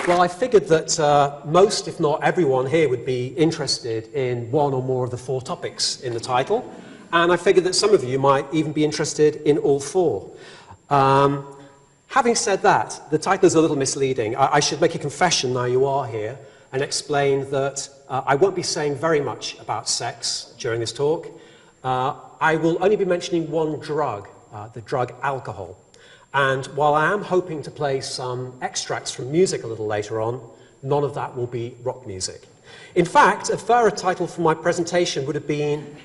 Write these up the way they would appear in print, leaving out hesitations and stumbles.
Well, I figured that most, if not everyone here, would be interested in one or more of the 4 topics in the title, and I figured that some of you might even be interested in all 4. Having said that, the title is a little misleading. I should make a confession now you are here and explain that I won't be saying very much about sex during this talk. I will only be mentioning one drug, the drug alcohol. And while I am hoping to play some extracts from music a little later on, none of that will be rock music. In fact, a fairer title for my presentation would have been...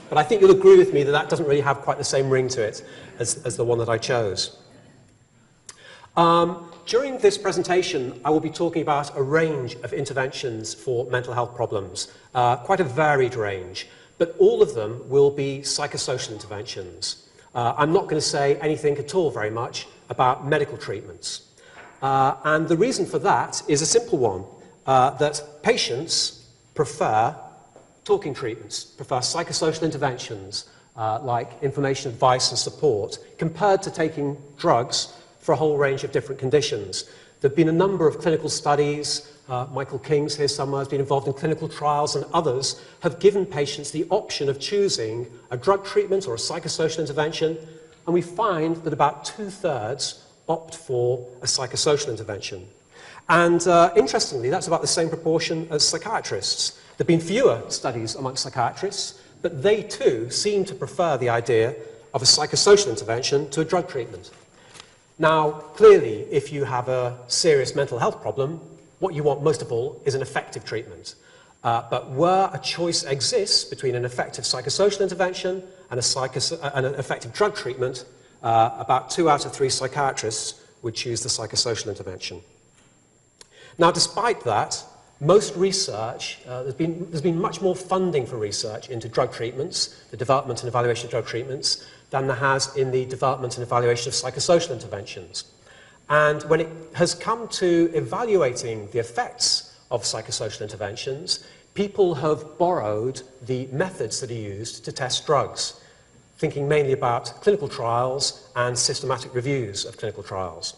But I think you'll agree with me that that doesn't really have quite the same ring to it as the one that I chose. During this presentation, I will be talking about a range of interventions for mental health problems, quite a varied range. But all of them will be psychosocial interventions. I'm not going to say anything at all very much about medical treatments. And the reason for that is a simple one, that patients prefer talking treatments, prefer psychosocial interventions like information, advice and support, compared to taking drugs for a whole range of different conditions. There have been a number of clinical studies. Michael King's here somewhere, has been involved in clinical trials, and others have given patients the option of choosing a drug treatment or a psychosocial intervention, and we find that about 2/3 opt for a psychosocial intervention. And interestingly, that's about the same proportion as psychiatrists. There have been fewer studies amongst psychiatrists, but they too seem to prefer the idea of a psychosocial intervention to a drug treatment. Now, clearly, if you have a serious mental health problem, what you want most of all is an effective treatment. But where a choice exists between an effective psychosocial intervention and an effective drug treatment, about 2 out of 3 psychiatrists would choose the psychosocial intervention. Now, despite that, most research, there's been much more funding for research into drug treatments, the development and evaluation of drug treatments, than there has in the development and evaluation of psychosocial interventions. And when it has come to evaluating the effects of psychosocial interventions, people have borrowed the methods that are used to test drugs, thinking mainly about clinical trials and systematic reviews of clinical trials.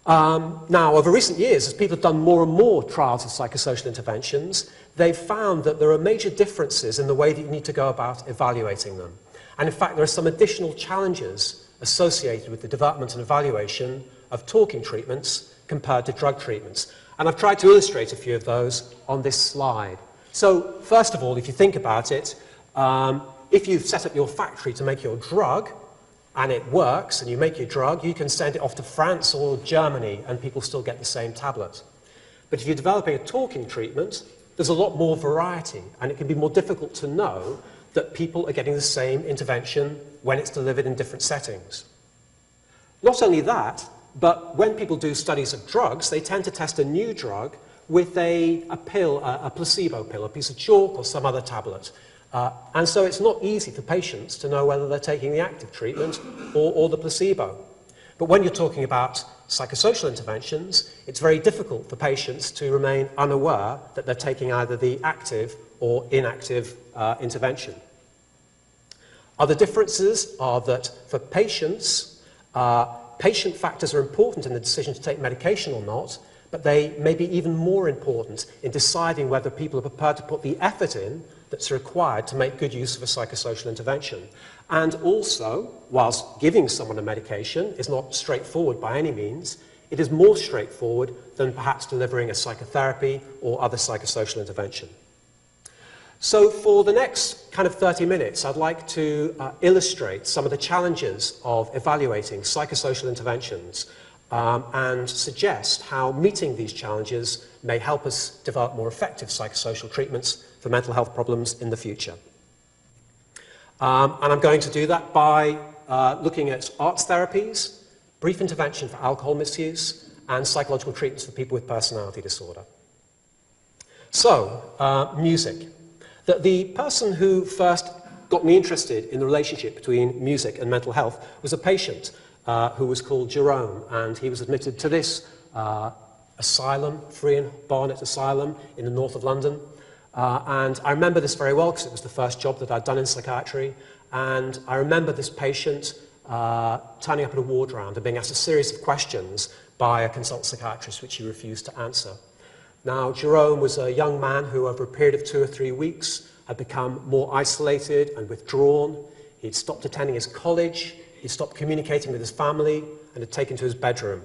Now, over recent years, as people have done more and more trials of psychosocial interventions, they've found that there are major differences in the way that you need to go about evaluating them. And in fact, there are some additional challenges associated with the development and evaluation of talking treatments compared to drug treatments. And I've tried to illustrate a few of those on this slide. So, first of all, if you think about it, if you've set up your factory to make your drug, and it works, and you make your drug, you can send it off to France or Germany, and people still get the same tablet. But if you're developing a talking treatment, there's a lot more variety, and it can be more difficult to know that people are getting the same intervention when it's delivered in different settings. Not only that, but when people do studies of drugs, they tend to test a new drug with a pill, a placebo pill, a piece of chalk or some other tablet. And so it's not easy for patients to know whether they're taking the active treatment or the placebo. But when you're talking about psychosocial interventions, it's very difficult for patients to remain unaware that they're taking either the active or inactive intervention. Other differences are that for patients, patient factors are important in the decision to take medication or not, but they may be even more important in deciding whether people are prepared to put the effort in that's required to make good use of a psychosocial intervention. And also, whilst giving someone a medication is not straightforward by any means, it is more straightforward than perhaps delivering a psychotherapy or other psychosocial intervention. So for the next kind of 30 minutes, I'd like to illustrate some of the challenges of evaluating psychosocial interventions and suggest how meeting these challenges may help us develop more effective psychosocial treatments for mental health problems in the future. And I'm going to do that by looking at arts therapies, brief intervention for alcohol misuse, and psychological treatments for people with personality disorder. So, music. The person who first got me interested in the relationship between music and mental health was a patient who was called Jerome, and he was admitted to this asylum, Free and Barnet Asylum in the north of London. And I remember this very well because it was the first job that I'd done in psychiatry. And I remember this patient turning up at a ward round and being asked a series of questions by a consultant psychiatrist which he refused to answer. Now, Jerome was a young man who, over a period of 2 or 3 weeks, had become more isolated and withdrawn. He'd stopped attending his college, he'd stopped communicating with his family, and had taken to his bedroom.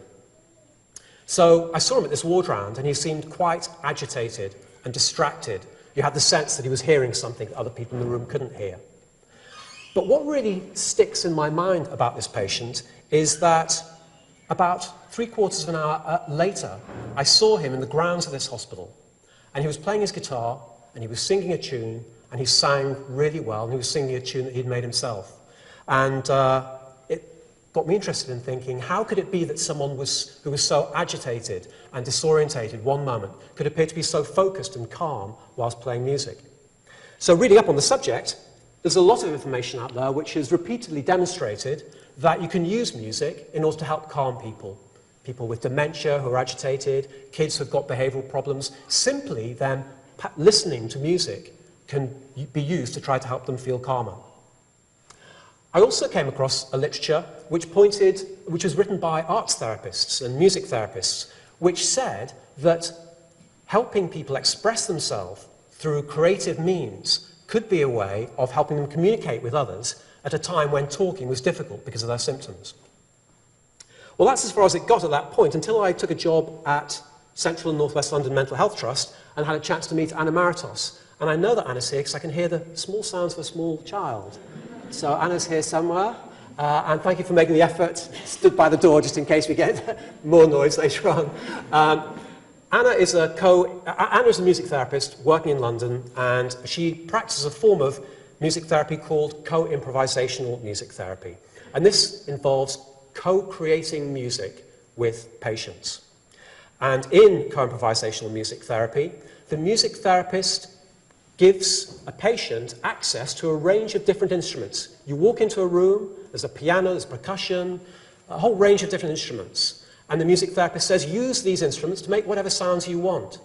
So I saw him at this ward round, and he seemed quite agitated and distracted. You had the sense that he was hearing something that other people in the room couldn't hear. But what really sticks in my mind about this patient is that about 3/4 of an hour later, I saw him in the grounds of this hospital, and he was playing his guitar, and he was singing a tune, and he sang really well, and he was singing a tune that he'd made himself. And it got me interested in thinking, how could it be that someone who was so agitated and disorientated one moment could appear to be so focused and calm whilst playing music? So reading up on the subject, there's a lot of information out there which has repeatedly demonstrated that you can use music in order to help calm people. People with dementia who are agitated, kids who've got behavioural problems. Simply then listening to music can be used to try to help them feel calmer. I also came across a literature which was written by arts therapists and music therapists, which said that helping people express themselves through creative means could be a way of helping them communicate with others at a time when talking was difficult because of their symptoms. Well, that's as far as it got at that point, until I took a job at Central and North West London Mental Health Trust and had a chance to meet Anna Maritos. And I know that Anna's here because I can hear the small sounds of a small child. So Anna's here somewhere, and thank you for making the effort. Stood by the door just in case we get more noise later on. Anna is a music therapist working in London, and she practices a form of music therapy called co-improvisational music therapy. And this involves co-creating music with patients. And in co-improvisational music therapy, the music therapist gives a patient access to a range of different instruments. You walk into a room, there's a piano, there's percussion, a whole range of different instruments. And the music therapist says, use these instruments to make whatever sounds you want.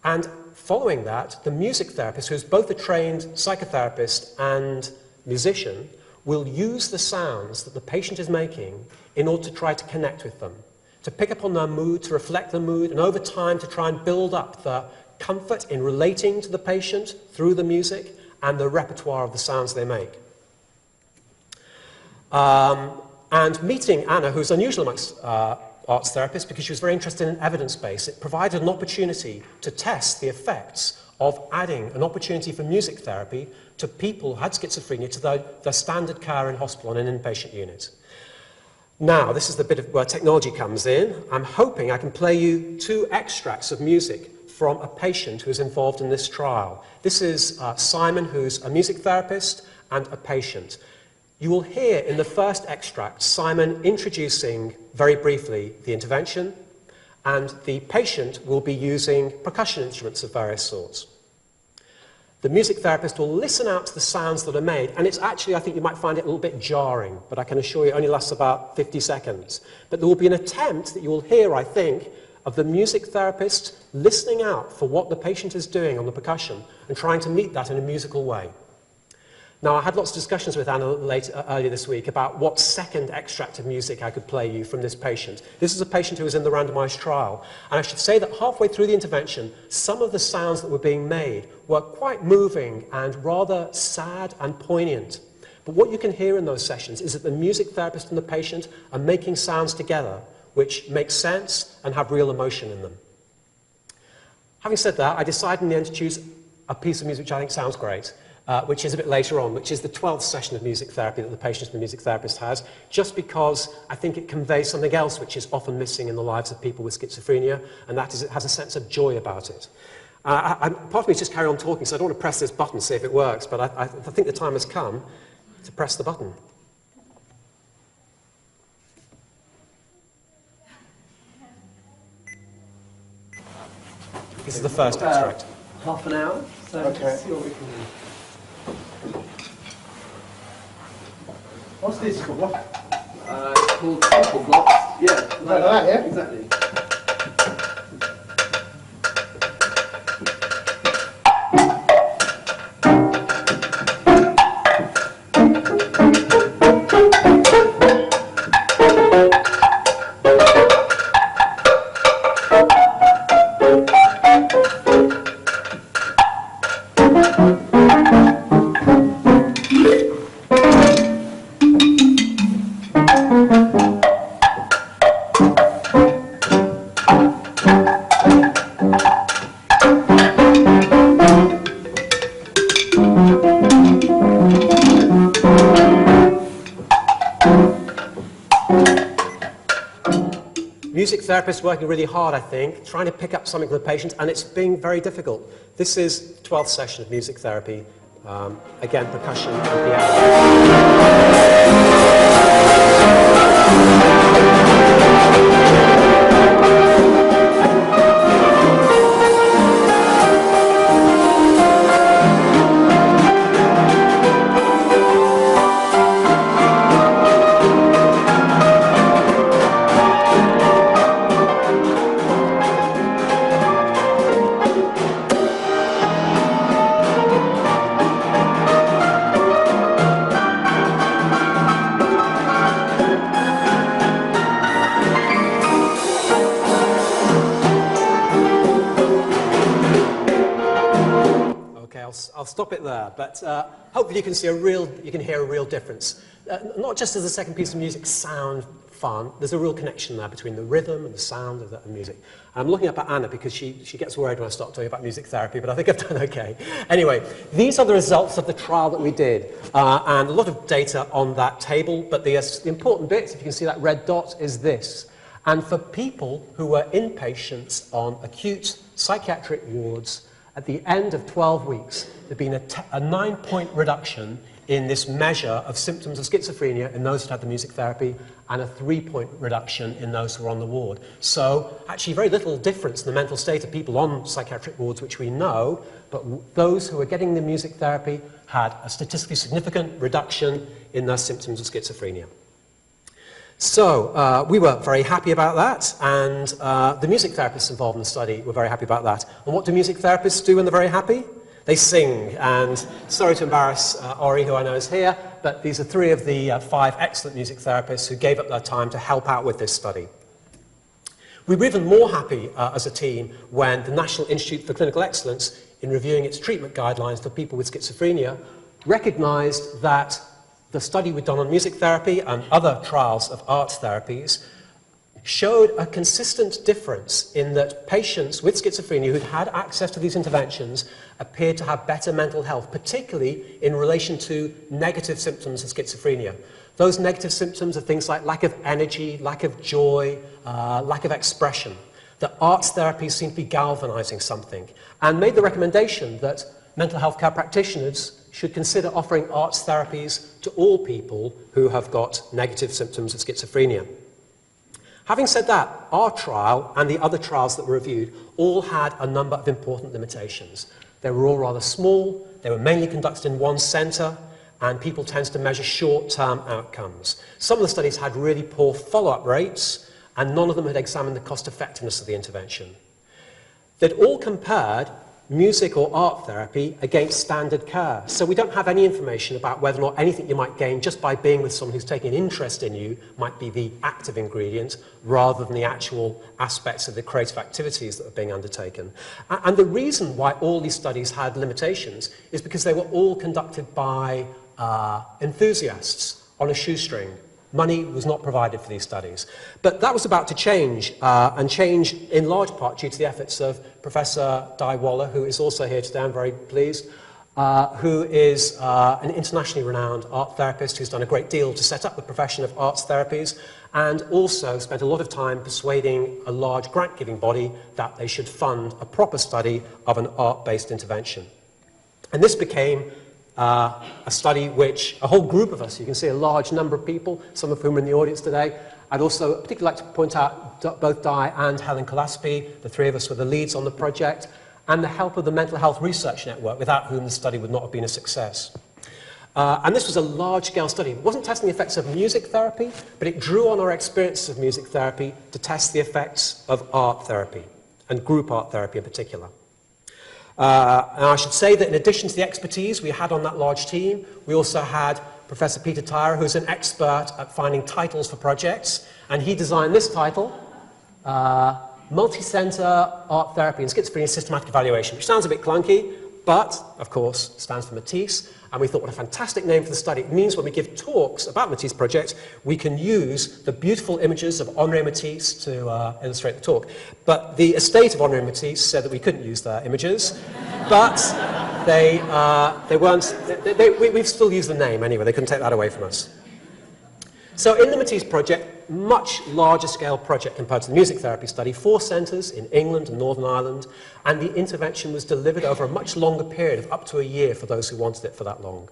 And following that, the music therapist, who's both a trained psychotherapist and musician, will use the sounds that the patient is making in order to try to connect with them, to pick up on their mood, to reflect the mood, and over time to try and build up the comfort in relating to the patient through the music and the repertoire of the sounds they make. And meeting Anna, who's unusual amongst arts therapists because she was very interested in evidence-based, it provided an opportunity to test the effects of adding an opportunity for music therapy to people who had schizophrenia to their standard care in hospital and an inpatient unit. Now, this is the bit of where technology comes in. I'm hoping I can play you 2 extracts of music from a patient who is involved in this trial. This is Simon, who's a music therapist and a patient. You will hear in the first extract Simon introducing very briefly the intervention, and the patient will be using percussion instruments of various sorts. The music therapist will listen out to the sounds that are made, and it's actually, I think you might find it a little bit jarring, but I can assure you it only lasts about 50 seconds. But there will be an attempt that you will hear, I think, of the music therapist listening out for what the patient is doing on the percussion and trying to meet that in a musical way. Now, I had lots of discussions with Anna earlier this week about what second extract of music I could play you from this patient. This is a patient who was in the randomized trial. And I should say that halfway through the intervention, some of the sounds that were being made were quite moving and rather sad and poignant. But what you can hear in those sessions is that the music therapist and the patient are making sounds together which make sense and have real emotion in them. Having said that, I decided in the end to choose a piece of music which I think sounds great. Which is a bit later on, which is the 12th session of music therapy that the patient and the music therapist has, just because I think it conveys something else which is often missing in the lives of people with schizophrenia, and that is it has a sense of joy about it. Part of me is just carry on talking, so I don't want to press this button, see if it works, but I think the time has come to press the button. This is the first extract. Half an hour, so Okay. let's see what we can do. What's this called? What? It's called sample blocks. Yeah, Like that, yeah? Exactly. Music therapists working really hard, I think, trying to pick up something from the patient, and it's being very difficult. This is 12th session of music therapy. Again, percussion and I'll stop it there, but hopefully you can hear a real difference. Not just does the second piece of music sound fun, there's a real connection there between the rhythm and the sound of the music. I'm looking up at Anna because she gets worried when I start talking about music therapy, but I think I've done okay. Anyway, these are the results of the trial that we did, and a lot of data on that table, but the important bit, if you can see that red dot, is this. And for people who were inpatients on acute psychiatric wards, at the end of 12 weeks, there'd been a 9-point reduction in this measure of symptoms of schizophrenia in those who had the music therapy, and a 3-point reduction in those who were on the ward. So actually very little difference in the mental state of people on psychiatric wards, which we know, but those who were getting the music therapy had a statistically significant reduction in their symptoms of schizophrenia. So we were very happy about that, and the music therapists involved in the study were very happy about that. And what do music therapists do when they're very happy? They sing, and sorry to embarrass Ori, who I know is here, but these are 3 of the 5 excellent music therapists who gave up their time to help out with this study. We were even more happy as a team when the National Institute for Clinical Excellence, in reviewing its treatment guidelines for people with schizophrenia, recognized that the study we'd done on music therapy and other trials of art therapies showed a consistent difference in that patients with schizophrenia who'd had access to these interventions appeared to have better mental health, particularly in relation to negative symptoms of schizophrenia. Those negative symptoms are things like lack of energy, lack of joy, lack of expression. That arts therapies seem to be galvanizing something, and made the recommendation that mental health care practitioners should consider offering arts therapies to all people who have got negative symptoms of schizophrenia. Having said that, our trial and the other trials that were reviewed all had a number of important limitations. They were all rather small, they were mainly conducted in one centre, and people tend to measure short-term outcomes. Some of the studies had really poor follow-up rates, and none of them had examined the cost-effectiveness of the intervention. They'd all compared music or art therapy against standard care. So we don't have any information about whether or not anything you might gain just by being with someone who's taking an interest in you might be the active ingredient rather than the actual aspects of the creative activities that are being undertaken. And the reason why all these studies had limitations is because they were all conducted by enthusiasts on a shoestring. Money was not provided for these studies. But that was about to change, and change in large part due to the efforts of Professor Di Waller, who is also here today, I'm very pleased, who is an internationally renowned art therapist who's done a great deal to set up the profession of arts therapies, and also spent a lot of time persuading a large grant-giving body that they should fund a proper study of an art-based intervention. And this became a study which a whole group of us, you can see a large number of people, some of whom are in the audience today, I'd also particularly like to point out both Di and Helen Gillespie, the three of us were the leads on the project, and the help of the Mental Health Research Network, without whom the study would not have been a success. And this was a large-scale study. It wasn't testing the effects of music therapy, but it drew on our experiences of music therapy to test the effects of art therapy, and group art therapy in particular. And I should say that in addition to the expertise we had on that large team, we also had Professor Peter Tyrer, who's an expert at finding titles for projects, and he designed this title, Multi-Center Art Therapy and Schizophrenia Systematic Evaluation, which sounds a bit clunky, but, of course, stands for Matisse, and we thought, what a fantastic name for the study. It means when we give talks about Matisse projects, we can use the beautiful images of Henri Matisse to illustrate the talk. But the estate of Henri Matisse said that we couldn't use their images, but they weren't, we've still used the name anyway, they couldn't take that away from us. So in the Matisse project, much larger scale project compared to the music therapy study, 4 centres in England and Northern Ireland, and the intervention was delivered over a much longer period of up to a year for those who wanted it for that long.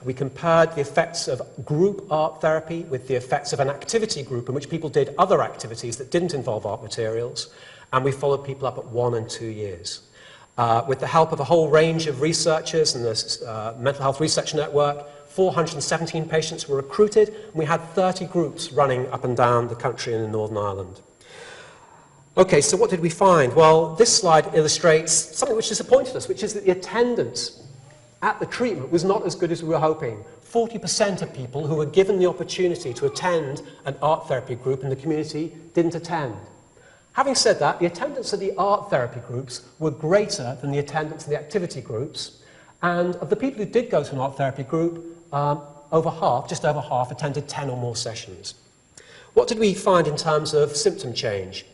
We compared the effects of group art therapy with the effects of an activity group in which people did other activities that didn't involve art materials, and we followed people up at 1 and 2 years. With the help of a whole range of researchers and the Mental Health Research Network, 417 patients were recruited, and we had 30 groups running up and down the country and in Northern Ireland. Okay, so what did we find? Well, this slide illustrates something which disappointed us, which is that the attendance at the treatment was not as good as we were hoping. 40% of people who were given the opportunity to attend an art therapy group in the community didn't attend. Having said that, the attendance at the art therapy groups were greater than the attendance of the activity groups, and of the people who did go to an art therapy group, over half, just over half, attended 10 or more sessions. What did we find in terms of symptom change?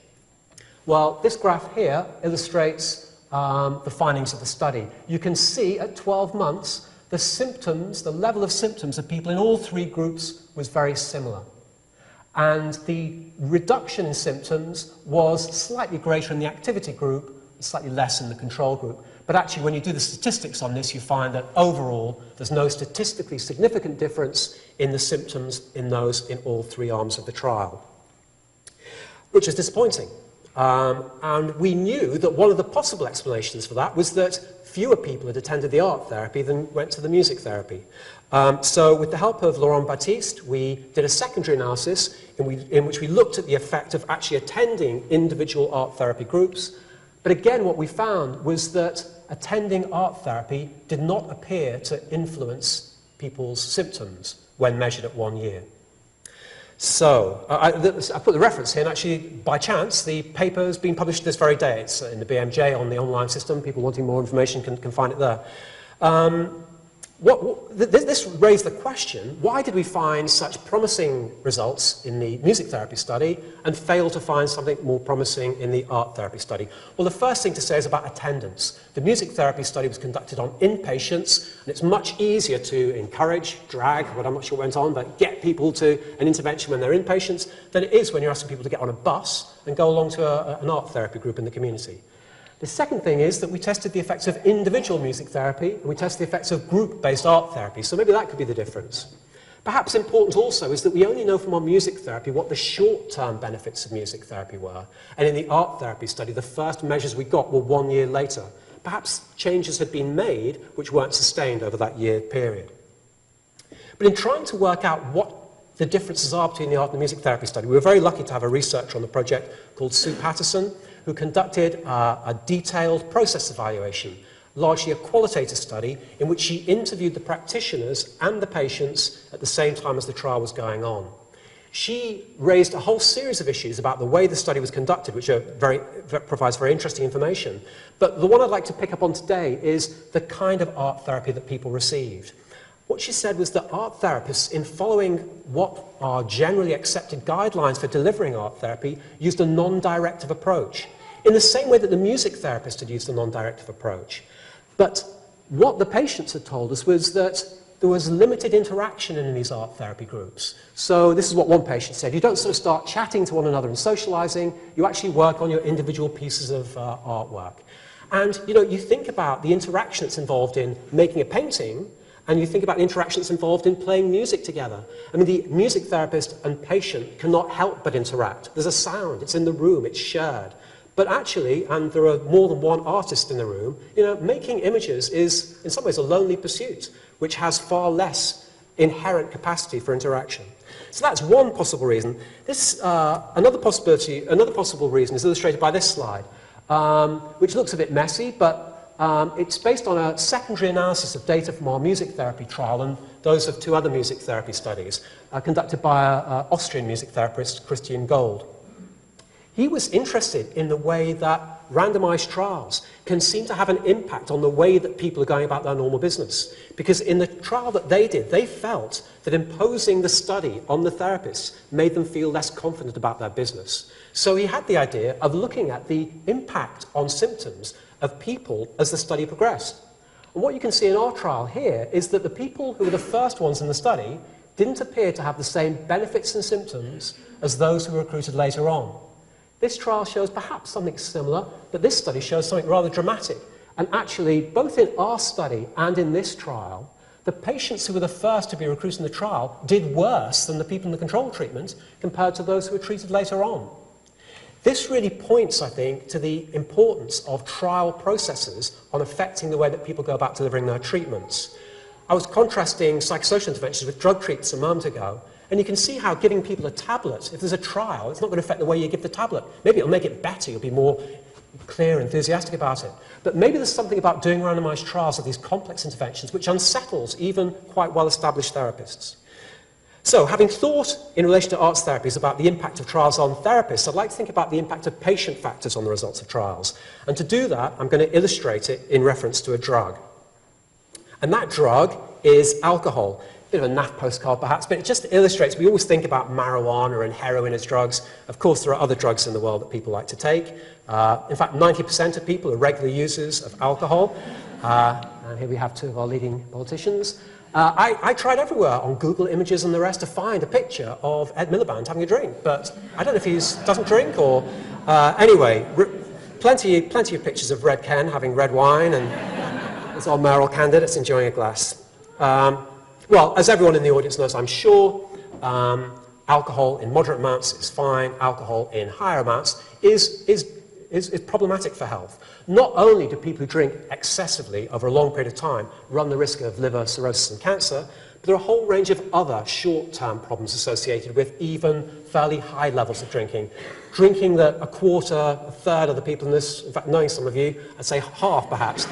Well, this graph here illustrates the findings of the study. You can see at 12 months, the symptoms, the level of symptoms of people in all 3 groups was very similar. And the reduction in symptoms was slightly greater in the activity group, slightly less in the control group. But actually, when you do the statistics on this, you find that overall, there's no statistically significant difference in the symptoms in those in all 3 arms of the trial, which is disappointing. And we knew that one of the possible explanations for that was that fewer people had attended the art therapy than went to the music therapy. So with the help of Laurent Baptiste, we did a secondary analysis in which we looked at the effect of actually attending individual art therapy groups. But again, what we found was that attending art therapy did not appear to influence people's symptoms when measured at 1 year. So, I put the reference here, and actually, by chance, the paper has been published this very day. It's in the BMJ on the online system. People wanting more information can find it there. This raised the question, why did we find such promising results in the music therapy study and fail to find something more promising in the art therapy study? Well, the first thing to say is about attendance. The music therapy study was conducted on inpatients, and it's much easier to encourage, drag, what I'm not sure went on, but get people to an intervention when they're inpatients than it is when you're asking people to get on a bus and go along to an art therapy group in the community. The second thing is that we tested the effects of individual music therapy, and we tested the effects of group-based art therapy, so maybe that could be the difference. Perhaps important also is that we only know from our music therapy what the short-term benefits of music therapy were, and in the art therapy study, the first measures we got were 1 year later. Perhaps changes had been made which weren't sustained over that year period. But in trying to work out what the differences are between the art and the music therapy study, we were very lucky to have a researcher on the project called Sue Patterson, who conducted a detailed process evaluation, largely a qualitative study, in which she interviewed the practitioners and the patients at the same time as the trial was going on. She raised a whole series of issues about the way the study was conducted, which provides very interesting information. But the one I'd like to pick up on today is the kind of art therapy that people received. What she said was that art therapists, in following what are generally accepted guidelines for delivering art therapy, used a non-directive approach, in the same way that the music therapist had used a non-directive approach. But what the patients had told us was that there was limited interaction in these art therapy groups. So this is what one patient said: you don't sort of start chatting to one another and socializing, you actually work on your individual pieces of artwork. And you think about the interaction that's involved in making a painting, And you think about the interactions involved in playing music together. I mean, the music therapist and patient cannot help but interact. There's a sound, it's in the room, it's shared. But actually, and there are more than one artist in the room, making images is in some ways a lonely pursuit, which has far less inherent capacity for interaction. So that's one possible reason. Another possible reason is illustrated by this slide, which looks a bit messy, but it's based on a secondary analysis of data from our music therapy trial and those of 2 other music therapy studies conducted by an Austrian music therapist, Christian Gold. He was interested in the way that randomized trials can seem to have an impact on the way that people are going about their normal business. Because in the trial that they did, they felt that imposing the study on the therapists made them feel less confident about their business. So he had the idea of looking at the impact on symptoms of people as the study progressed. And what you can see in our trial here is that the people who were the first ones in the study didn't appear to have the same benefits and symptoms as those who were recruited later on. This trial shows perhaps something similar, but this study shows something rather dramatic. And actually, both in our study and in this trial, the patients who were the first to be recruited in the trial did worse than the people in the control treatment compared to those who were treated later on. This really points, I think, to the importance of trial processes on affecting the way that people go about delivering their treatments. I was contrasting psychosocial interventions with drug treatments a moment ago, and you can see how giving people a tablet, if there's a trial, it's not going to affect the way you give the tablet. Maybe it'll make it better, you'll be more clear, enthusiastic about it. But maybe there's something about doing randomized trials of these complex interventions which unsettles even quite well-established therapists. So, having thought in relation to arts therapies about the impact of trials on therapists, I'd like to think about the impact of patient factors on the results of trials. And to do that, I'm going to illustrate it in reference to a drug. And that drug is alcohol. Bit of a naff postcard perhaps, but it just illustrates, we always think about marijuana and heroin as drugs. Of course, there are other drugs in the world that people like to take. In fact, 90% of people are regular users of alcohol. And here we have 2 of our leading politicians. I tried everywhere on Google Images and the rest to find a picture of Ed Miliband having a drink, but I don't know if he doesn't drink or... anyway, plenty of pictures of Red Ken having red wine, and there's our mayoral candidates enjoying a glass. Well, as everyone in the audience knows, I'm sure, alcohol in moderate amounts is fine. Alcohol in higher amounts is problematic for health. Not only do people who drink excessively over a long period of time run the risk of liver cirrhosis and cancer, but there are a whole range of other short-term problems associated with even fairly high levels of drinking. Drinking that a quarter, a third of the people in this, in fact, knowing some of you, I'd say half perhaps.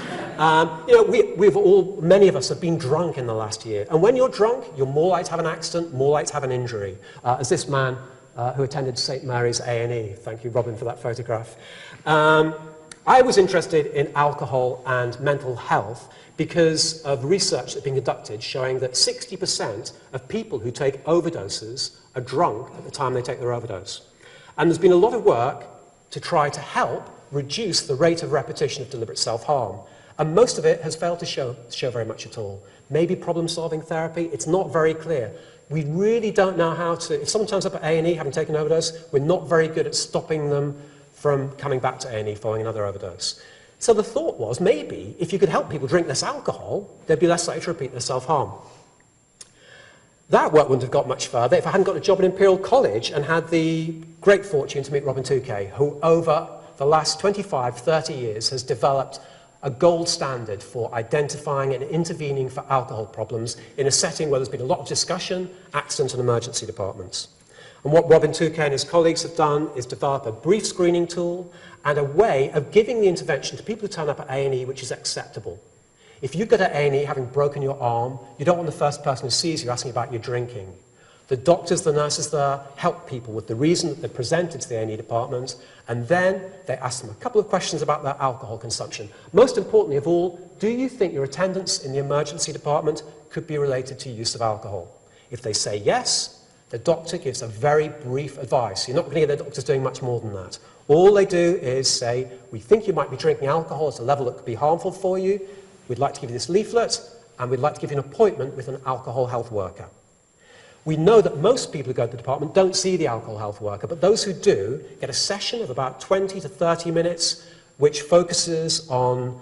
Many of us have been drunk in the last year. And when you're drunk, you're more likely to have an accident, more likely to have an injury. As this man who attended St. Mary's A&E. Thank you, Robin, for that photograph. I was interested in alcohol and mental health because of research that's been conducted showing that 60% of people who take overdoses are drunk at the time they take their overdose. And there's been a lot of work to try to help reduce the rate of repetition of deliberate self-harm. And most of it has failed to show very much at all. Maybe problem-solving therapy, it's not very clear. We really don't know how to, if someone turns up at A&E having taken an overdose, we're not very good at stopping them from coming back to A&E following another overdose. So the thought was, maybe, if you could help people drink less alcohol, they'd be less likely to repeat their self-harm. That work wouldn't have got much further if I hadn't got a job at Imperial College and had the great fortune to meet Robin 2K, who over the last 25, 30 years has developed a gold standard for identifying and intervening for alcohol problems in a setting where there's been a lot of discussion, accident and emergency departments. And what Robin 2K and his colleagues have done is develop a brief screening tool and a way of giving the intervention to people who turn up at A&E which is acceptable. If you go to A&E having broken your arm, you don't want the first person who sees you asking about your drinking. The doctors, the nurses there help people with the reason that they're presented to the A&E department, and then they ask them a couple of questions about their alcohol consumption. Most importantly of all, do you think your attendance in the emergency department could be related to use of alcohol? If they say yes, the doctor gives a very brief advice. You're not going to get the doctors doing much more than that. All they do is say, we think you might be drinking alcohol at a level that could be harmful for you. We'd like to give you this leaflet, and we'd like to give you an appointment with an alcohol health worker. We know that most people who go to the department don't see the alcohol health worker, but those who do get a session of about 20 to 30 minutes, which focuses on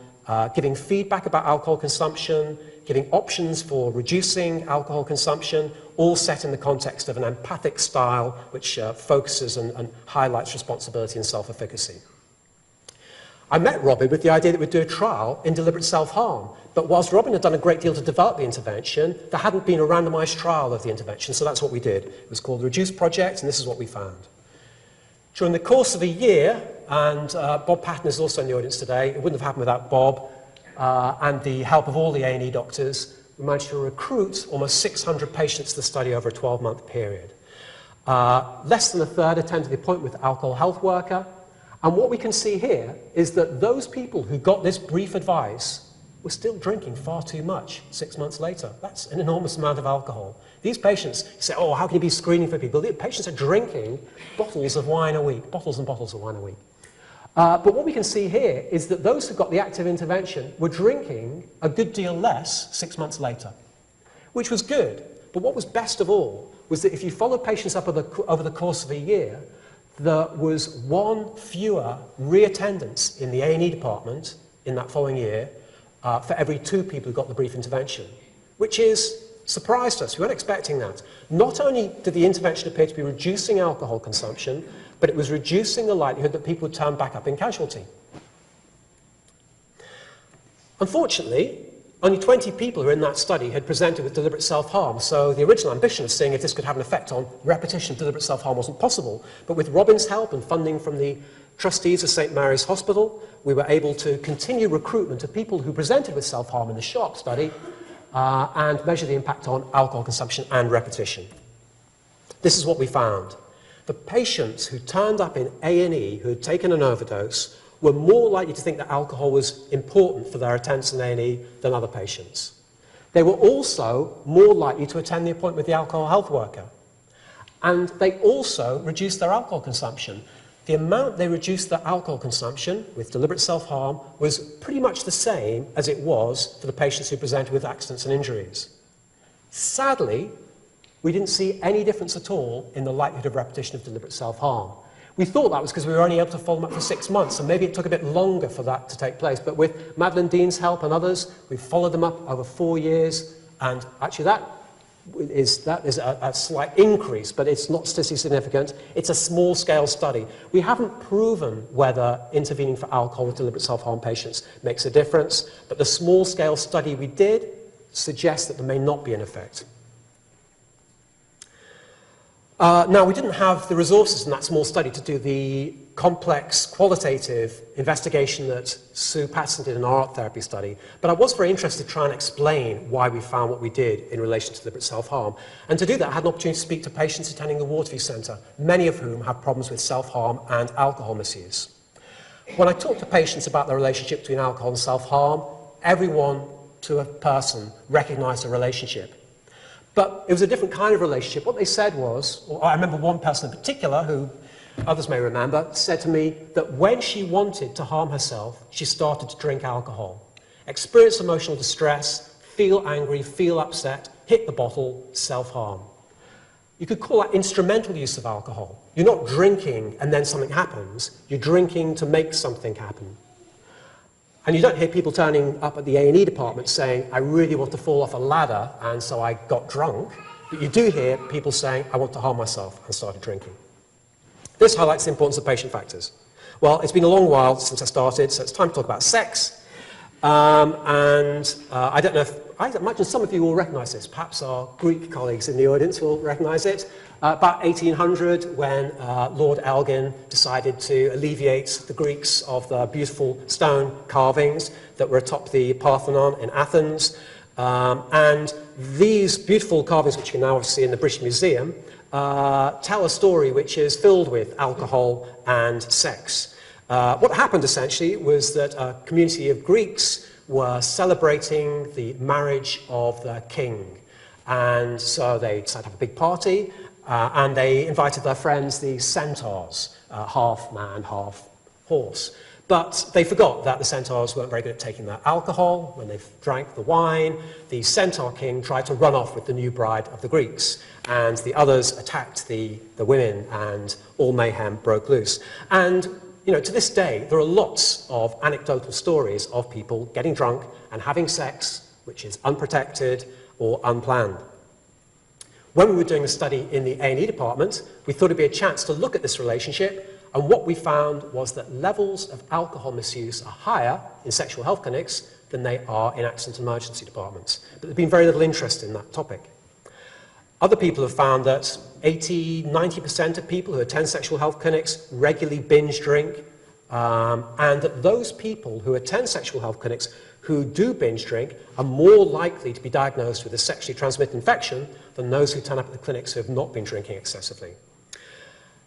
giving feedback about alcohol consumption, giving options for reducing alcohol consumption, all set in the context of an empathic style which focuses and highlights responsibility and self-efficacy. I met Robin with the idea that we'd do a trial in deliberate self-harm, but whilst Robin had done a great deal to develop the intervention, there hadn't been a randomized trial of the intervention, so that's what we did. It was called the Reduce Project, and this is what we found. During the course of a year, and Bob Patton is also in the audience today, it wouldn't have happened without Bob and the help of all the A&E doctors, we managed to recruit almost 600 patients to the study over a 12-month period. Less than a third attended the appointment with an alcohol health worker, and what we can see here is that those people who got this brief advice were still drinking far too much 6 months later. That's an enormous amount of alcohol. These patients say, oh, how can you be screening for people? The patients are drinking bottles of wine a week, bottles and bottles of wine a week. But what we can see here is that those who got the active intervention were drinking a good deal less 6 months later, which was good. But what was best of all was that if you followed patients up over the course of a year, there was one fewer reattendance in the A&E department in that following year for every 2 people who got the brief intervention, which surprised us. We weren't expecting that. Not only did the intervention appear to be reducing alcohol consumption, but it was reducing the likelihood that people would turn back up in casualty. Unfortunately, only 20 people who were in that study had presented with deliberate self-harm, so the original ambition of seeing if this could have an effect on repetition of deliberate self-harm wasn't possible. But with Robin's help and funding from the trustees of St Mary's Hospital, we were able to continue recruitment of people who presented with self-harm in the SHARP study and measure the impact on alcohol consumption and repetition. This is what we found. The patients who turned up in A&E who had taken an overdose were more likely to think that alcohol was important for their attendance in A&E than other patients. They were also more likely to attend the appointment with the alcohol health worker. And they also reduced their alcohol consumption. The amount they reduced their alcohol consumption with deliberate self-harm was pretty much the same as it was for the patients who presented with accidents and injuries. Sadly, we didn't see any difference at all in the likelihood of repetition of deliberate self-harm. We thought that was because we were only able to follow them up for 6 months, and maybe it took a bit longer for that to take place. But with Madeline Dean's help and others, we've followed them up over 4 years, and actually that is a slight increase, but it's not statistically significant. It's a small-scale study. We haven't proven whether intervening for alcohol with deliberate self-harm patients makes a difference, but the small-scale study we did suggests that there may not be an effect. Now, we didn't have the resources in that small study to do the complex qualitative investigation that Sue Patterson did in our art therapy study, but I was very interested to try and explain why we found what we did in relation to deliberate self-harm. And to do that, I had an opportunity to speak to patients attending the Waterview Centre, many of whom have problems with self-harm and alcohol misuse. When I talked to patients about the relationship between alcohol and self-harm, everyone to a person recognised a relationship. But it was a different kind of relationship. What they said was, or I remember one person in particular, who others may remember, said to me that when she wanted to harm herself, she started to drink alcohol. Experience emotional distress, feel angry, feel upset, hit the bottle, self-harm. You could call that instrumental use of alcohol. You're not drinking and then something happens. You're drinking to make something happen. And you don't hear people turning up at the A&E department saying, I really want to fall off a ladder, and so I got drunk. But you do hear people saying, I want to harm myself, and started drinking. This highlights the importance of patient factors. Well, it's been a long while since I started, so it's time to talk about sex. I don't know if, I imagine some of you will recognise this. Perhaps our Greek colleagues in the audience will recognise it. About 1800, when Lord Elgin decided to alleviate the Greeks of the beautiful stone carvings that were atop the Parthenon in Athens. And these beautiful carvings, which you can now see in the British Museum, tell a story which is filled with alcohol and sex. What happened essentially was that a community of Greeks were celebrating the marriage of their king. And so they decided to have a big party, and they invited their friends, the centaurs, half man, half horse. But they forgot that the centaurs weren't very good at taking their alcohol. When they drank the wine, the centaur king tried to run off with the new bride of the Greeks, and the others attacked the women, and all mayhem broke loose. And you know, to this day, there are lots of anecdotal stories of people getting drunk and having sex, which is unprotected or unplanned. When we were doing the study in the A&E department, we thought it'd be a chance to look at this relationship, and what we found was that levels of alcohol misuse are higher in sexual health clinics than they are in accident and emergency departments. But there's been very little interest in that topic. Other people have found that 80–90% of people who attend sexual health clinics regularly binge drink, and that those people who attend sexual health clinics who do binge drink are more likely to be diagnosed with a sexually transmitted infection than those who turn up at the clinics who have not been drinking excessively.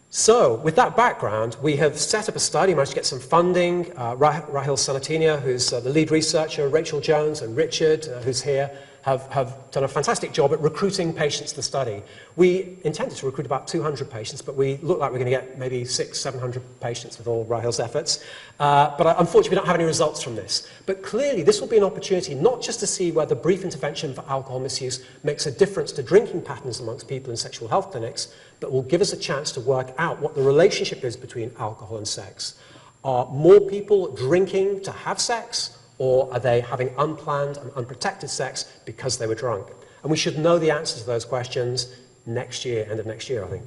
So, with that background, we have set up a study, managed to get some funding. Rahil Sanatinia, who's the lead researcher, Rachel Jones and Richard, who's here, have done a fantastic job at recruiting patients to the study. We intended to recruit about 200 patients, but we look like we're going to get maybe 600–700 patients with all Rahil's efforts. But unfortunately, we don't have any results from this. But clearly, this will be an opportunity not just to see whether brief intervention for alcohol misuse makes a difference to drinking patterns amongst people in sexual health clinics, but will give us a chance to work out what the relationship is between alcohol and sex. Are more people drinking to have sex, or are they having unplanned and unprotected sex because they were drunk? And we should know the answers to those questions next year, end of next year, I think.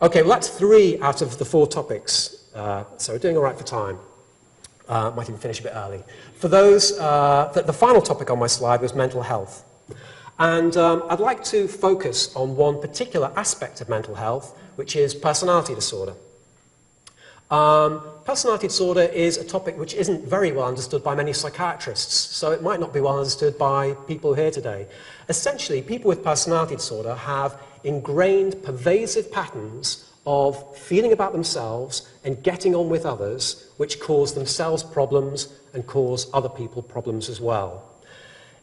Okay, well, that's 3 out of the 4 topics. So we're doing all right for time. Might even finish a bit early. For those, the final topic on my slide was mental health. And I'd like to focus on one particular aspect of mental health, which is personality disorder. Personality disorder is a topic which isn't very well understood by many psychiatrists, so it might not be well understood by people here today. Essentially, people with personality disorder have ingrained, pervasive patterns of feeling about themselves and getting on with others, which cause themselves problems and cause other people problems as well.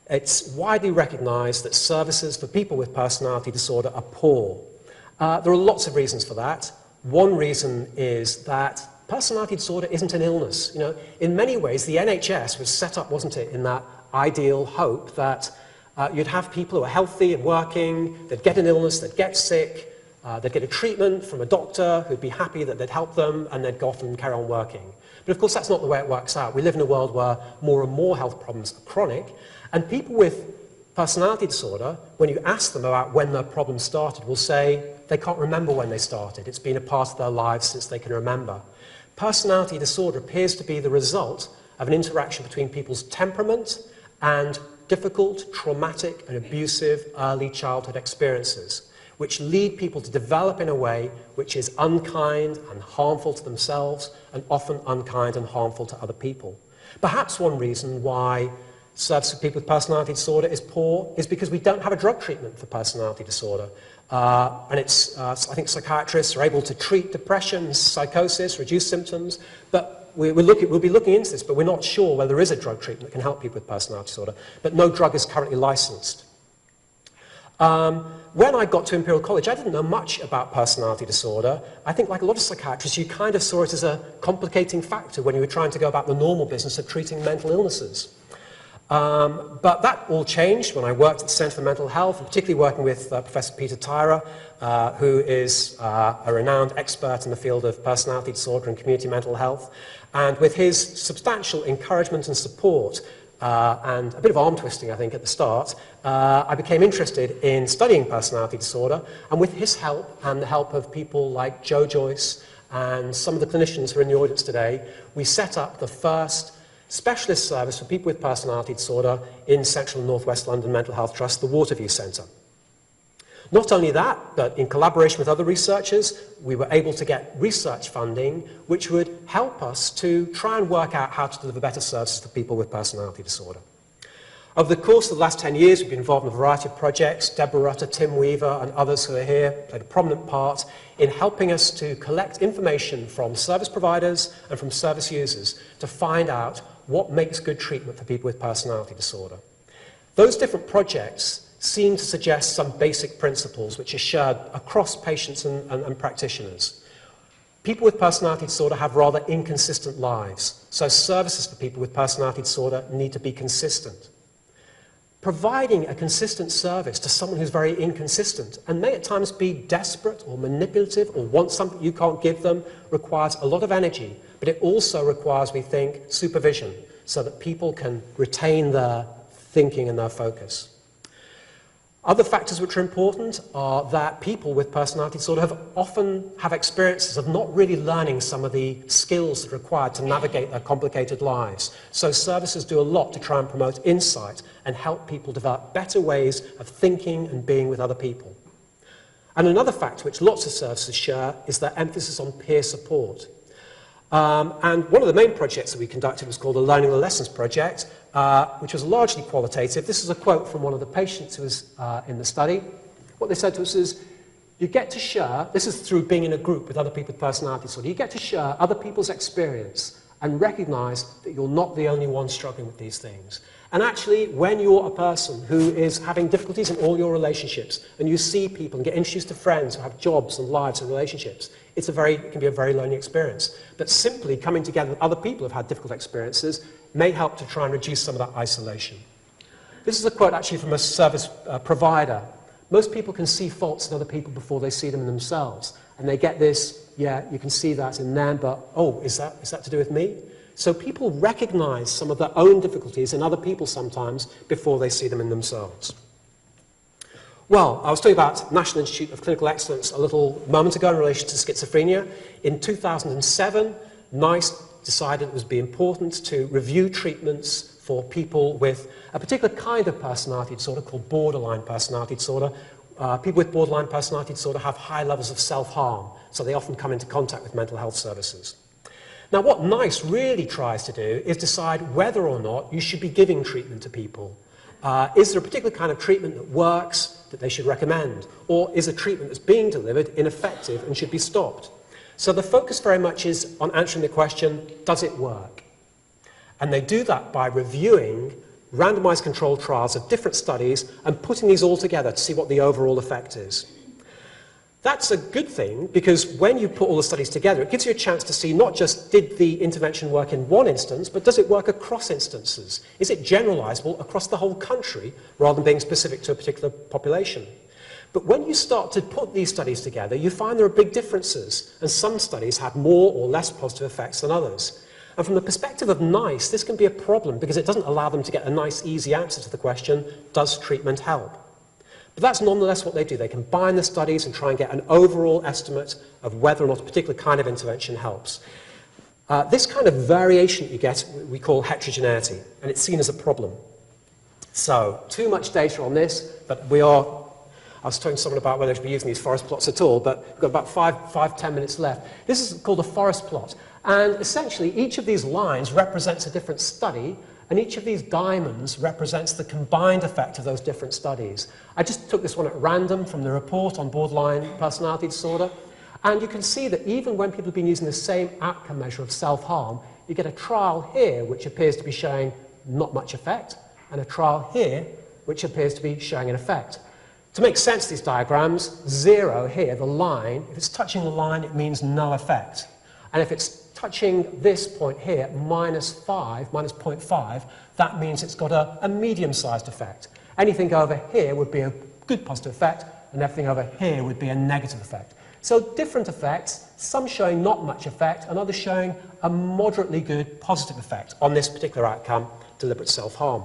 It's widely recognized that services for people with personality disorder are poor. There are lots of reasons for that. One reason is that personality disorder isn't an illness. You know, in many ways, the NHS was set up, wasn't it, in that ideal hope that you'd have people who are healthy and working, they'd get an illness, they'd get sick, they'd get a treatment from a doctor who'd be happy that they'd help them, and they'd go off and carry on working. But of course, that's not the way it works out. We live in a world where more and more health problems are chronic, and people with personality disorder, when you ask them about when their problems started, will say they can't remember when they started. It's been a part of their lives since they can remember. Personality disorder appears to be the result of an interaction between people's temperament and difficult, traumatic, and abusive early childhood experiences, which lead people to develop in a way which is unkind and harmful to themselves, and often unkind and harmful to other people. Perhaps one reason why service for people with personality disorder is poor is because we don't have a drug treatment for personality disorder. And I think psychiatrists are able to treat depression, psychosis, reduce symptoms, but we'll be looking into this, but we're not sure whether there is a drug treatment that can help people with personality disorder. But no drug is currently licensed. When I got to Imperial College, I didn't know much about personality disorder. I think, like a lot of psychiatrists, you kind of saw it as a complicating factor when you were trying to go about the normal business of treating mental illnesses. But that all changed when I worked at the Centre for Mental Health, and particularly working with Professor Peter Tyrer, who is a renowned expert in the field of personality disorder and community mental health. And with his substantial encouragement and support, and a bit of arm twisting, I think, at the start, I became interested in studying personality disorder. And with his help and the help of people like Joe Joyce and some of the clinicians who are in the audience today, we set up the first specialist service for people with personality disorder in Central and North West London Mental Health Trust, the Waterview Centre. Not only that, but in collaboration with other researchers, we were able to get research funding which would help us to try and work out how to deliver better services to people with personality disorder. Over the course of the last 10 years, we've been involved in a variety of projects. Deborah Rutter, Tim Weaver, and others who are here played a prominent part in helping us to collect information from service providers and from service users to find out what makes good treatment for people with personality disorder. Those different projects seem to suggest some basic principles which are shared across patients and practitioners. People with personality disorder have rather inconsistent lives, so services for people with personality disorder need to be consistent. providing a consistent service to someone who's very inconsistent and may at times be desperate or manipulative or want something you can't give them requires a lot of energy, but it also requires, we think, supervision so that people can retain their thinking and their focus. Other factors which are important are that people with personality disorder often have experiences of not really learning some of the skills that are required to navigate their complicated lives. So services do a lot to try and promote insight and help people develop better ways of thinking and being with other people. And another factor which lots of services share is their emphasis on peer support. And one of the main projects that we conducted was called the Learning the Lessons Project, which was largely qualitative. This is a quote from one of the patients who was in the study. What they said to us is, you get to share, this is through being in a group with other people with personality disorder, you get to share other people's experience and recognize that you're not the only one struggling with these things. And actually, when you're a person who is having difficulties in all your relationships, and you see people and get introduced to friends who have jobs and lives and relationships, it can be a very lonely experience. But simply coming together with other people who've had difficult experiences may help to try and reduce some of that isolation. This is a quote actually from a service provider. Most people can see faults in other people before they see them in themselves. And they get this, yeah, you can see that in them, but, oh, is that to do with me? So people recognize some of their own difficulties in other people sometimes before they see them in themselves. Well, I was talking about National Institute of Clinical Excellence a little moment ago in relation to schizophrenia. In 2007, NICE decided it would be important to review treatments for people with a particular kind of personality disorder called borderline personality disorder. People with borderline personality disorder have high levels of self-harm, so they often come into contact with mental health services. Now, what NICE really tries to do is decide whether or not you should be giving treatment to people. Is there a particular kind of treatment that works that they should recommend? Or is a treatment that's being delivered ineffective and should be stopped? So the focus very much is on answering the question, does it work? And they do that by reviewing randomized controlled trials of different studies and putting these all together to see what the overall effect is. That's a good thing because when you put all the studies together, it gives you a chance to see not just did the intervention work in one instance, but does it work across instances? Is it generalizable across the whole country rather than being specific to a particular population? But when you start to put these studies together, you find there are big differences, and some studies have more or less positive effects than others. And from the perspective of NICE, this can be a problem because it doesn't allow them to get a nice, easy answer to the question, does treatment help? But that's nonetheless what they do. They combine the studies and try and get an overall estimate of whether or not a particular kind of intervention helps. This kind of variation that you get, we call heterogeneity, and it's seen as a problem. So, too much data on this, but I was talking to someone about whether I should be using these forest plots at all, but we've got about 10 minutes left. This is called a forest plot, and essentially each of these lines represents a different study, and each of these diamonds represents the combined effect of those different studies. I just took this one at random from the report on borderline personality disorder, and you can see that even when people have been using the same outcome measure of self-harm, you get a trial here which appears to be showing not much effect, and a trial here which appears to be showing an effect. To make sense of these diagrams, 0 here, the line, if it's touching the line, it means no effect. And if it's touching this point here, -5, minus 0.5, that means it's got a medium-sized effect. Anything over here would be a good positive effect, and everything over here would be a negative effect. So different effects, some showing not much effect, and others showing a moderately good positive effect on this particular outcome, deliberate self-harm.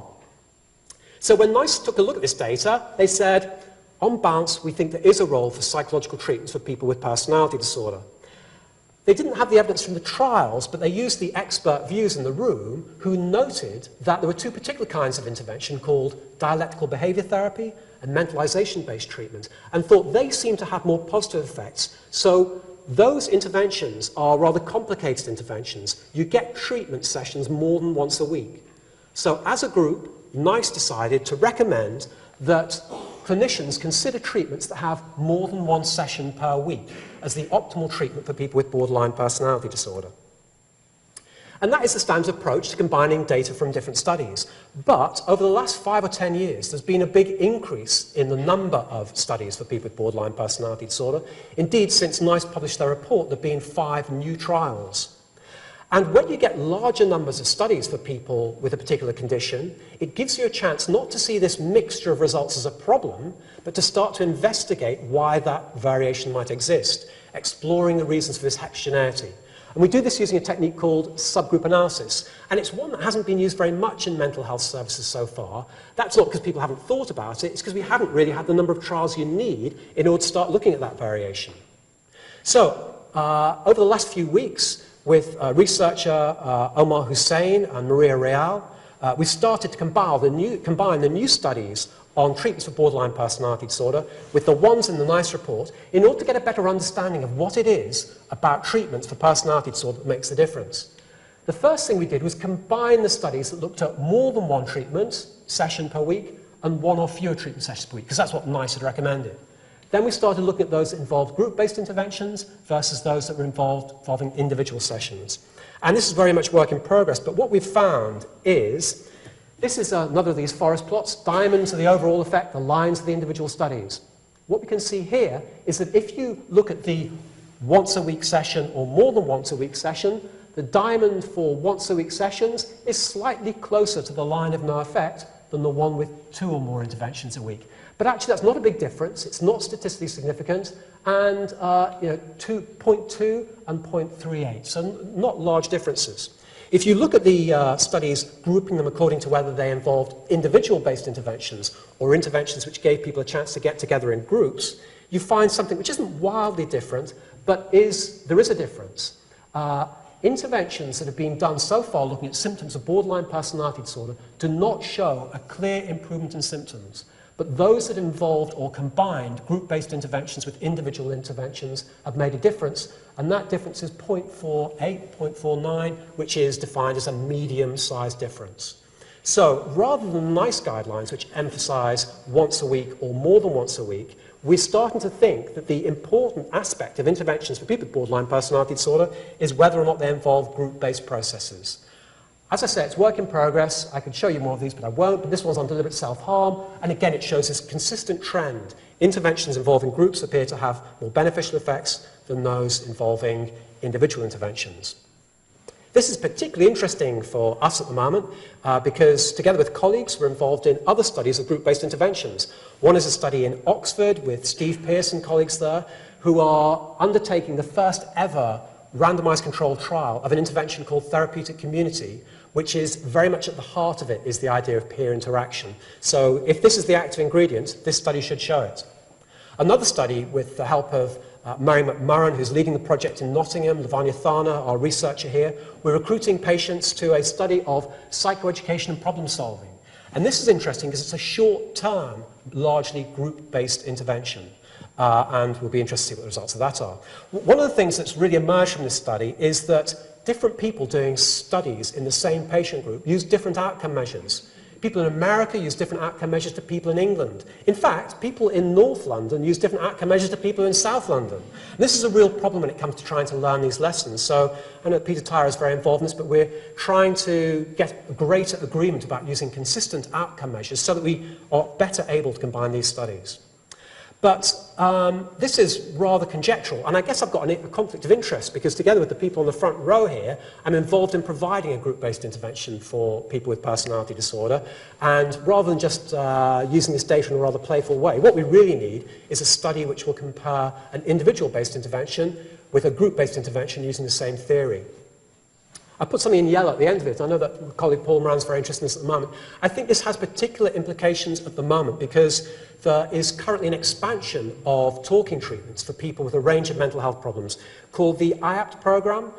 So when NICE took a look at this data, they said, on balance, we think there is a role for psychological treatments for people with personality disorder. They didn't have the evidence from the trials, but they used the expert views in the room who noted that there were two particular kinds of intervention called dialectical behavior therapy and mentalization-based treatment, and thought they seemed to have more positive effects. So those interventions are rather complicated interventions. You get treatment sessions more than once a week. So as a group, NICE decided to recommend that clinicians consider treatments that have more than one session per week as the optimal treatment for people with borderline personality disorder. And that is the standard approach to combining data from different studies. But over the last 5 or 10 years, there's been a big increase in the number of studies for people with borderline personality disorder. Indeed, since NICE published their report, there have been 5 new trials. And when you get larger numbers of studies for people with a particular condition, it gives you a chance not to see this mixture of results as a problem, but to start to investigate why that variation might exist, exploring the reasons for this heterogeneity. And we do this using a technique called subgroup analysis. And it's one that hasn't been used very much in mental health services so far. That's not because people haven't thought about it, it's because we haven't really had the number of trials you need in order to start looking at that variation. So, over the last few weeks, with researcher Omar Hussein and Maria Real, we've started to combine the new studies on treatments for borderline personality disorder with the ones in the NICE report in order to get a better understanding of what it is about treatments for personality disorder that makes the difference. The first thing we did was combine the studies that looked at more than one treatment session per week and one or fewer treatment sessions per week, because that's what NICE had recommended. Then we started looking at those that involved group-based interventions versus those that were involving individual sessions. And this is very much work in progress, but what we've found is, this is another of these forest plots. Diamonds are the overall effect, the lines are the individual studies. What we can see here is that if you look at the once-a-week session or more than once-a-week session, the diamond for once-a-week sessions is slightly closer to the line of no effect than the one with 2 or more interventions a week. But actually, that's not a big difference. It's not statistically significant, and 0.2 and 0.38, so not large differences. If you look at the studies, grouping them according to whether they involved individual-based interventions or interventions which gave people a chance to get together in groups, you find something which isn't wildly different, but there is a difference. Interventions that have been done so far looking at symptoms of borderline personality disorder do not show a clear improvement in symptoms. But those that involved or combined group-based interventions with individual interventions have made a difference, and that difference is 0.48, 0.49, which is defined as a medium-sized difference. So rather than NICE guidelines, which emphasize once a week or more than once a week, we're starting to think that the important aspect of interventions for people with borderline personality disorder is whether or not they involve group-based processes. As I say, it's work in progress. I could show you more of these, but I won't. But this one's on deliberate self-harm. And again, it shows this consistent trend. Interventions involving groups appear to have more beneficial effects than those involving individual interventions. This is particularly interesting for us at the moment because together with colleagues, we're involved in other studies of group-based interventions. One is a study in Oxford with Steve Pearce and colleagues there who are undertaking the first ever randomized controlled trial of an intervention called therapeutic community, which is very much at the heart of it is the idea of peer interaction. So if this is the active ingredient, this study should show it. Another study with the help of Mary McMurran, who's leading the project in Nottingham, Lavanya Thana, our researcher here, we're recruiting patients to a study of psychoeducation and problem solving. And this is interesting because it's a short-term, largely group-based intervention. And we'll be interested to see what the results of that are. One of the things that's really emerged from this study is that different people doing studies in the same patient group use different outcome measures. People in America use different outcome measures to people in England. In fact, people in North London use different outcome measures to people in South London. And this is a real problem when it comes to trying to learn these lessons. So I know Peter Tyra is very involved in this, but we're trying to get a greater agreement about using consistent outcome measures so that we are better able to combine these studies. But this is rather conjectural, and I guess I've got a conflict of interest because together with the people on the front row here, I'm involved in providing a group-based intervention for people with personality disorder, and rather than just using this data in a rather playful way, what we really need is a study which will compare an individual-based intervention with a group-based intervention using the same theory. I put something in yellow at the end of it. I know that my colleague Paul Moran's very interested in this at the moment. I think this has particular implications at the moment because there is currently an expansion of talking treatments for people with a range of mental health problems called the IAPT program.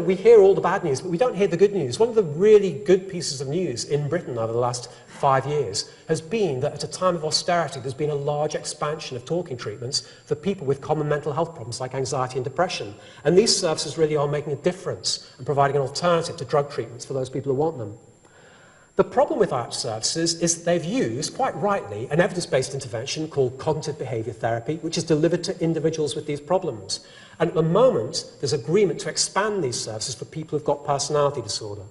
We hear all the bad news, but we don't hear the good news. One of the really good pieces of news in Britain over the last 5 years has been that at a time of austerity, there's been a large expansion of talking treatments for people with common mental health problems like anxiety and depression. And these services really are making a difference and providing an alternative to drug treatments for those people who want them. The problem with IAPT services is that they've used, quite rightly, an evidence-based intervention called cognitive behaviour therapy, which is delivered to individuals with these problems. And at the moment, there's agreement to expand these services for people who've got personality disorder.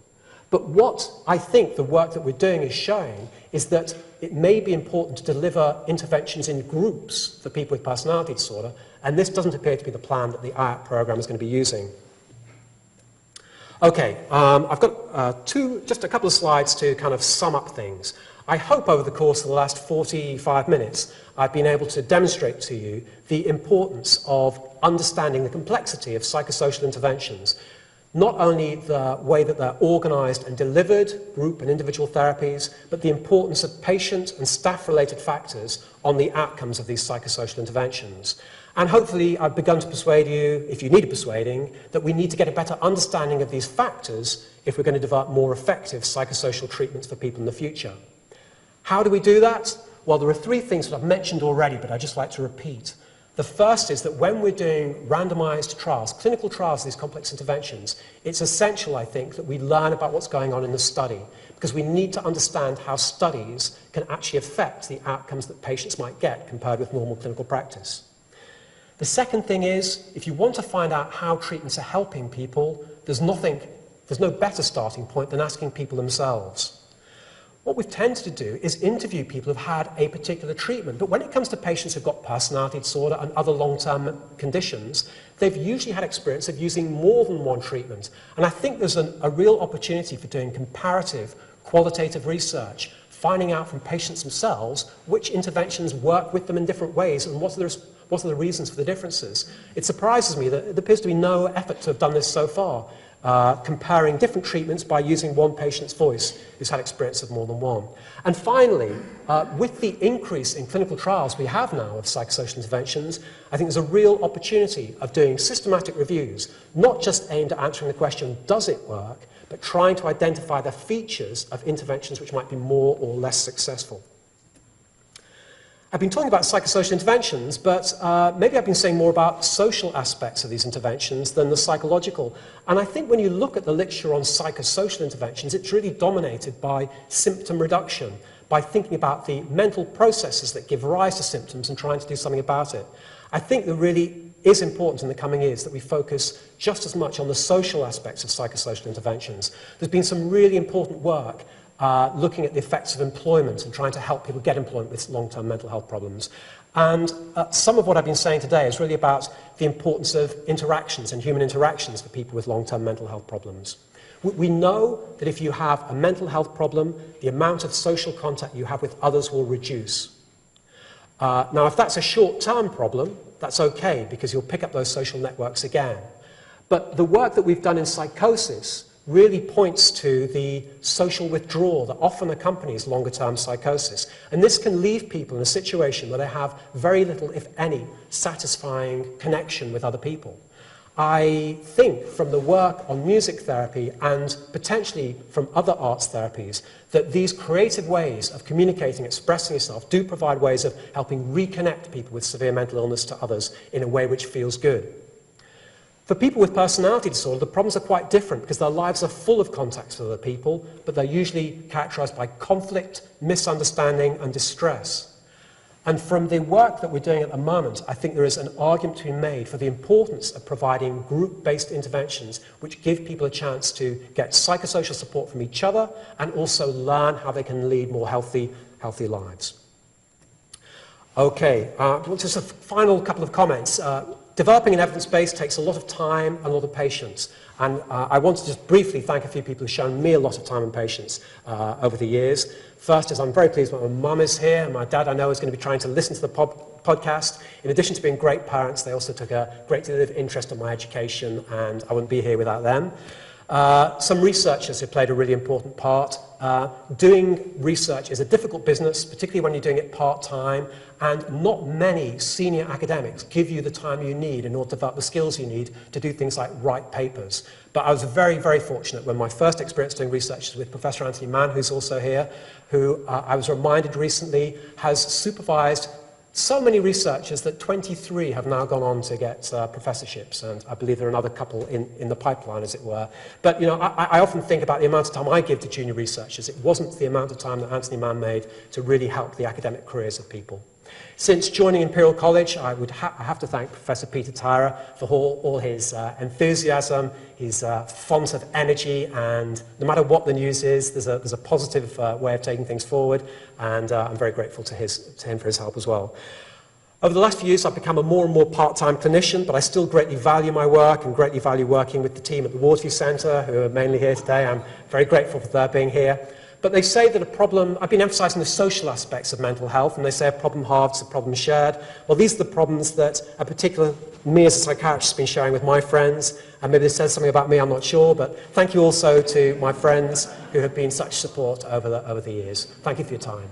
But what I think the work that we're doing is showing is that it may be important to deliver interventions in groups for people with personality disorder, and this doesn't appear to be the plan that the IAPT program is going to be using. Okay, I've got just a couple of slides to kind of sum up things. I hope over the course of the last 45 minutes I've been able to demonstrate to you the importance of understanding the complexity of psychosocial interventions, not only the way that they're organised and delivered, group and individual therapies, but the importance of patient and staff-related factors on the outcomes of these psychosocial interventions. And hopefully I've begun to persuade you, if you need persuading, that we need to get a better understanding of these factors if we're going to develop more effective psychosocial treatments for people in the future. How do we do that? Well, there are three things that I've mentioned already, but I'd just like to repeat. The first is that when we're doing randomized trials, clinical trials of these complex interventions, it's essential, I think, that we learn about what's going on in the study, because we need to understand how studies can actually affect the outcomes that patients might get compared with normal clinical practice. The second thing is, if you want to find out how treatments are helping people, there's no better starting point than asking people themselves. What we've tended to do is interview people who've had a particular treatment, but when it comes to patients who've got personality disorder and other long-term conditions, they've usually had experience of using more than one treatment. And I think there's a real opportunity for doing comparative, qualitative research, finding out from patients themselves which interventions work with them in different ways and what are the reasons for the differences. It surprises me that there appears to be no effort to have done this so far. Comparing different treatments by using one patient's voice who's had experience of more than one. And finally, with the increase in clinical trials we have now of psychosocial interventions, I think there's a real opportunity of doing systematic reviews, not just aimed at answering the question, does it work, but trying to identify the features of interventions which might be more or less successful. I've been talking about psychosocial interventions, but maybe I've been saying more about social aspects of these interventions than the psychological. And I think when you look at the literature on psychosocial interventions, it's really dominated by symptom reduction, by thinking about the mental processes that give rise to symptoms and trying to do something about it. I think that really is important in the coming years that we focus just as much on the social aspects of psychosocial interventions. There's been some really important work looking at the effects of employment and trying to help people get employment with long-term mental health problems. And some of what I've been saying today is really about the importance of interactions and human interactions for people with long-term mental health problems. We know that if you have a mental health problem, the amount of social contact you have with others will reduce. Now, if that's a short-term problem, that's okay, because you'll pick up those social networks again. But the work that we've done in psychosis really points to the social withdrawal that often accompanies longer-term psychosis. And this can leave people in a situation where they have very little, if any, satisfying connection with other people. I think from the work on music therapy and potentially from other arts therapies that these creative ways of communicating, expressing yourself, do provide ways of helping reconnect people with severe mental illness to others in a way which feels good. For people with personality disorder, the problems are quite different because their lives are full of contacts with other people, but they're usually characterized by conflict, misunderstanding, and distress. And from the work that we're doing at the moment, I think there is an argument to be made for the importance of providing group-based interventions which give people a chance to get psychosocial support from each other and also learn how they can lead more healthy lives. Okay, just a final couple of comments. Developing an evidence base takes a lot of time and a lot of patience. And I want to just briefly thank a few people who've shown me a lot of time and patience over the years. First is I'm very pleased that my mum is here, and my dad I know is going to be trying to listen to the podcast. In addition to being great parents, they also took a great deal of interest in my education, and I wouldn't be here without them. Some researchers have played a really important part. Doing research is a difficult business, particularly when you're doing it part-time, and not many senior academics give you the time you need in order to develop the skills you need to do things like write papers. But I was very, very fortunate when my first experience doing research was with Professor Anthony Mann, who's also here, who I was reminded recently has supervised so many researchers that 23 have now gone on to get professorships, and I believe there are another couple in the pipeline, as it were. But you know, I often think about the amount of time I give to junior researchers. It wasn't the amount of time that Anthony Mann made to really help the academic careers of people. Since joining Imperial College, I have to thank Professor Peter Tyrer for all his enthusiasm, his font of energy, and no matter what the news is, there's a positive way of taking things forward, and I'm very grateful to him for his help as well. Over the last few years, I've become a more and more part-time clinician, but I still greatly value my work and greatly value working with the team at the Waterview Centre, who are mainly here today. I'm very grateful for their being here. But they say that a problem, I've been emphasising the social aspects of mental health, and they say a problem halved is a problem shared. Well, these are the problems that a particular me as a psychiatrist has been sharing with my friends, and maybe this says something about me, I'm not sure, but thank you also to my friends who have been such support over the years. Thank you for your time.